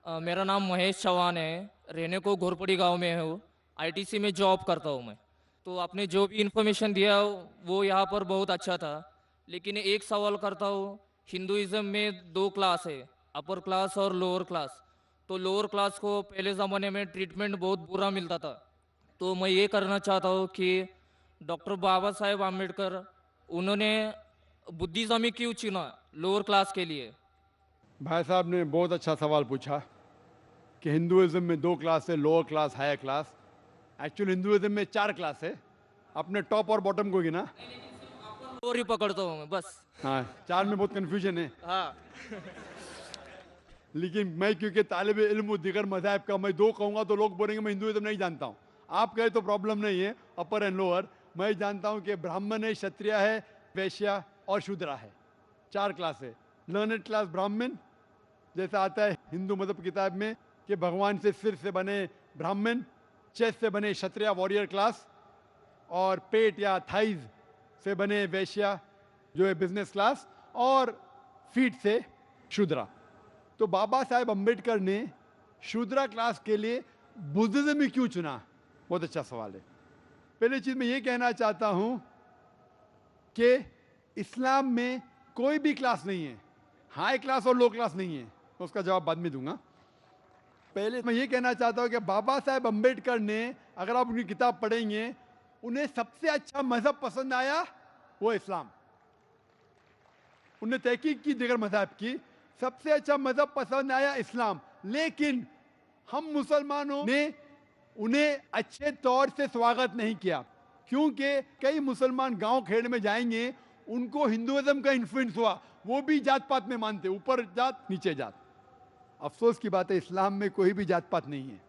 मेरा नाम महेश चौहान है। रहने को घोरपड़ी गांव में हूँ। आईटीसी में जॉब करता हूँ मैं। तो आपने जो भी इन्फॉर्मेशन दिया वो यहाँ पर बहुत अच्छा था। लेकिन एक सवाल करता हूँ। हिंदुइज्म में दो क्लास है, अपर क्लास और लोअर क्लास। तो लोअर क्लास को पहले ज़माने में ट्रीटमेंट बहुत बुरा मिलता था। तो मैं ये करना चाहता हूँ कि डॉक्टर बाबा साहेब आम्बेडकर उन्होंने बुद्धिज़्म ही क्यों चुना लोअर क्लास के लिए? भाई साहब ने बहुत अच्छा सवाल पूछा कि हिंदुइज्म में दो क्लास है, lower class, higher class. Actually Hinduism में चार क्लास है। अपने टॉप और बॉटम को गिना। लोअर ही पकड़ता हूँ मैं बस। हाँ, चार में बहुत कन्फ्यूजन है। हाँ। लेकिन मैं क्योंकि तालिब इल्म दिगर मज़ाहब का, मैं दो कहूँगा तो लोग बोलेंगे मैं हिंदुइज्म नहीं जानता हूँ। आप कहे तो प्रॉब्लम नहीं है, अपर एंड लोअर। मैं जानता हूँ कि ब्राह्मण है, क्षत्रिय है, वैश्या और शूद्रा है। चार क्लास है। लर्नेड क्लास ब्राह्मण, जैसा आता है हिंदू मजहब किताब में कि भगवान से सिर से बने ब्राह्मण, चेस्ट से बने क्षत्रिय वॉरियर क्लास, और पेट या थाइज से बने वैश्या जो है बिजनेस क्लास, और फीट से शूद्रा। तो बाबा साहेब अम्बेडकर ने शूद्रा क्लास के लिए बुद्धिज्म ही क्यों चुना? बहुत अच्छा सवाल है। पहली चीज मैं ये कहना चाहता हूं कि इस्लाम में कोई भी क्लास नहीं है, हाई क्लास और लो क्लास नहीं है। तो उसका जवाब बाद में दूंगा। पहले मैं ये कहना चाहता हूं कि बाबा साहेब अम्बेडकर ने, अगर आप उनकी किताब पढ़ेंगे, उन्हें सबसे अच्छा मजहब पसंद आया वो इस्लाम। उन्हें तहकीक की दिगर मजहब की, सबसे अच्छा मजहब पसंद आया इस्लाम। लेकिन हम मुसलमानों ने उन्हें अच्छे तौर से स्वागत नहीं किया, क्योंकि कई मुसलमान गांव खेड़ में जाएंगे, उनको हिंदुइज्म का इन्फ्लुएंस हुआ। वो भी जात पात में मानते, ऊपर जात नीचे जात। अफसोस की बात है, इस्लाम में कोई भी जात पात नहीं है।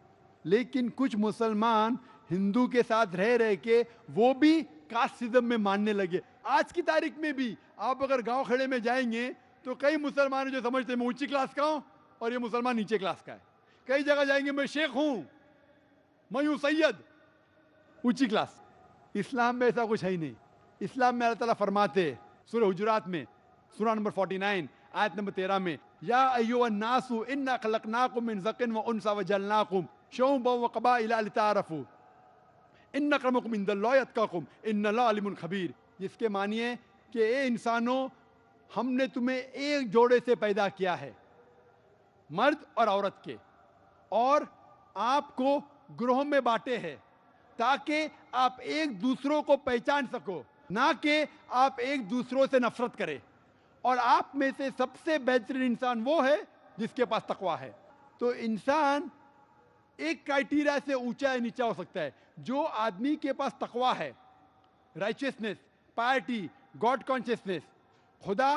लेकिन कुछ मुसलमान हिंदू के साथ रह रह के वो भी कास्टिज्म में मानने लगे। आज की तारीख में भी आप अगर गांव खड़े में जाएंगे तो कई मुसलमान जो समझते हैं मैं ऊंची क्लास का हूं और ये मुसलमान नीचे क्लास का है। कई जगह जाएंगे मैं शेख हूं, मैं हूं सैयद, ऊंची क्लास। इस्लाम में ऐसा कुछ है ही नहीं। इस्लाम में अल्लाह ताला फरमाते सूरह हुजुरात में, सूरह नंबर 49 आयत नंबर 13 में, या अय्युहन नासु इन्ना खलकनाकुम मिन ज़किन व उनसा व जअलनाकुम शुअबन व क़बाइला लिताअरफू इन्न अक्रमकुम इंदल्लाहि अत्क़ाकुम इन्नल्लाह अलीमुन खबीर। जिसके मानिए कि ए इंसानों, हमने तुम्हें एक जोड़े से पैदा किया है, मर्द और औरत के, और आपको ग्रोह में बांटे हैं ताकि आप एक दूसरों को पहचान सको, ना कि आप एक दूसरों से नफरत करें। और आप में से सबसे बेहतरीन इंसान वो है जिसके पास तकवा है। तो इंसान एक क्राइटेरिया से ऊंचा या नीचा हो सकता है। जो आदमी के पास तकवा है, राइचियसनेस, पायरिटी, गॉड कॉन्शियसनेस, खुदा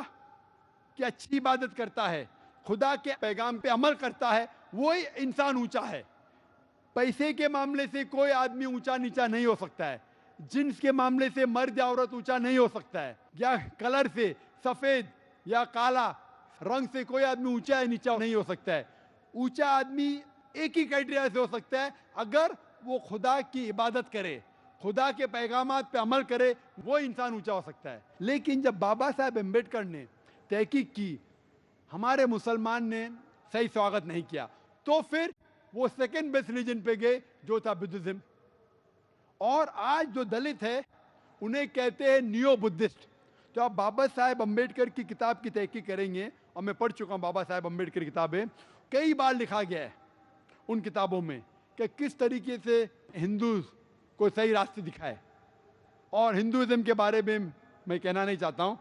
की अच्छी इबादत करता है, खुदा के पैगाम पे अमल करता है, वो ही इंसान ऊंचा है। पैसे के मामले से कोई आदमी ऊंचा नीचा नहीं हो सकता है। जिन्स के मामले से मर्द या औरत ऊंचा नहीं हो सकता है, या कलर से, सफेद या काला रंग से कोई आदमी ऊंचा या नीचा नहीं हो सकता है। ऊंचा आदमी एक ही क्राइटेरिया से हो सकता है, अगर वो खुदा की इबादत करे, खुदा के पैगामात पे अमल करे, वो इंसान ऊंचा हो सकता है। लेकिन जब बाबा साहेब अम्बेडकर ने तहकीक की, हमारे मुसलमान ने सही स्वागत नहीं किया, तो फिर वो सेकेंड बेस्ट रिलीजन पे गए जो था बुद्धिज्म। और आज जो दलित है उन्हें कहते हैं नियो बुद्धिस्ट। तो आप बाबा साहेब अम्बेडकर की किताब की तहकीक करेंगे, और मैं पढ़ चुका हूँ बाबा साहेब अम्बेडकर की किताबें, कई बार लिखा गया है उन किताबों में कि किस तरीके से हिंदू को सही रास्ते दिखाए। और हिंदुइज्म के बारे में मैं कहना नहीं चाहता हूँ,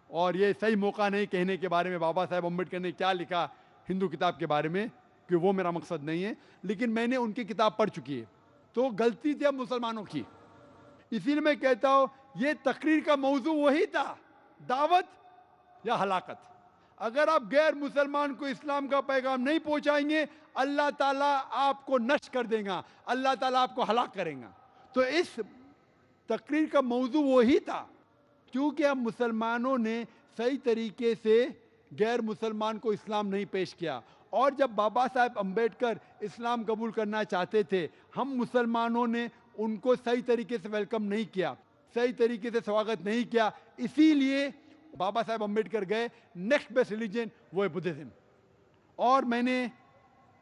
और ये सही मौका नहीं कहने के बारे में बाबा साहेब अम्बेडकर ने क्या लिखा हिंदू किताब के बारे में, कि वो मेरा मकसद नहीं है। लेकिन मैंने उनकी किताब पढ़ चुकी है, तो गलती थी अब मुसलमानों की। इसीलिए मैं कहता हूँ ये तकरीर का मौजू वही था, दावत या हलाकत। अगर आप गैर मुसलमान को इस्लाम का पैगाम नहीं पहुंचाएंगे, अल्लाह ताला आपको नष्ट कर देगा, अल्लाह ताला आपको हलाक करेगा। तो इस तकरीर का मौजू वही था, क्योंकि हम मुसलमानों ने सही तरीके से गैर मुसलमान को इस्लाम नहीं पेश किया। और जब बाबा साहेब अम्बेडकर इस्लाम कबूल करना चाहते थे, हम मुसलमानों ने उनको सही तरीके से वेलकम नहीं किया, सही तरीके से स्वागत नहीं किया। इसीलिए बाबा साहेब अम्बेडकर गए, नेक्स्ट बेस्ट रिलीजन वो है बुद्धिज्म। और मैंने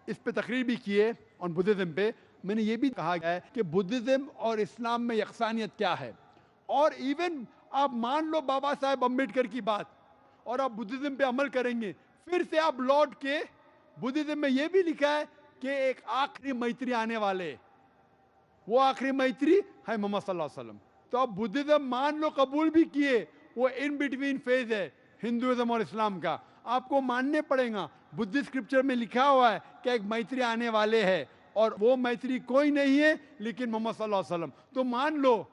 इस पे तकरीर भी की है ऑन बुद्धिज्म पे। मैंने ये भी कहा है कि बुद्धिज्म और इस्लाम में यकसानियत क्या है। और इवन आप मान लो बाबा साहेब अम्बेडकर की बात और आप बुद्धिज्म पे अमल करेंगे, फिर से आप लौट के बुद्धिज्म में ये भी लिखा है कि एक आखिरी मैत्री आने वाले, वो आखिरी मैत्री है मोहम्मद सल्लल्लाहु अलैहि वसल्लम। तो आप बुद्धिज्म मान लो कबूल भी किए, वो इन बिटवीन फेज है हिंदुइज्म और इस्लाम का, आपको मानने पड़ेगा। बुद्धिस्ट स्क्रिप्चर में लिखा हुआ है कि एक मैत्री आने वाले है और वो मैत्री कोई नहीं है लेकिन मोहम्मद सल्लल्लाहु अलैहि वसल्लम। तो मान लो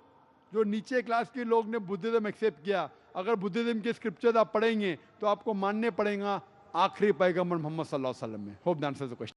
जो नीचे क्लास के लोग ने बुद्धिज्म एक्सेप्ट किया, अगर बुद्धिज्म के स्क्रिप्चर आप पढ़ेंगे तो आपको मानने पड़ेगा आखिरी पैगंबर मोहम्मद सल्लल्लाहु अलैहि वसल्लम में। Hope the answers the question.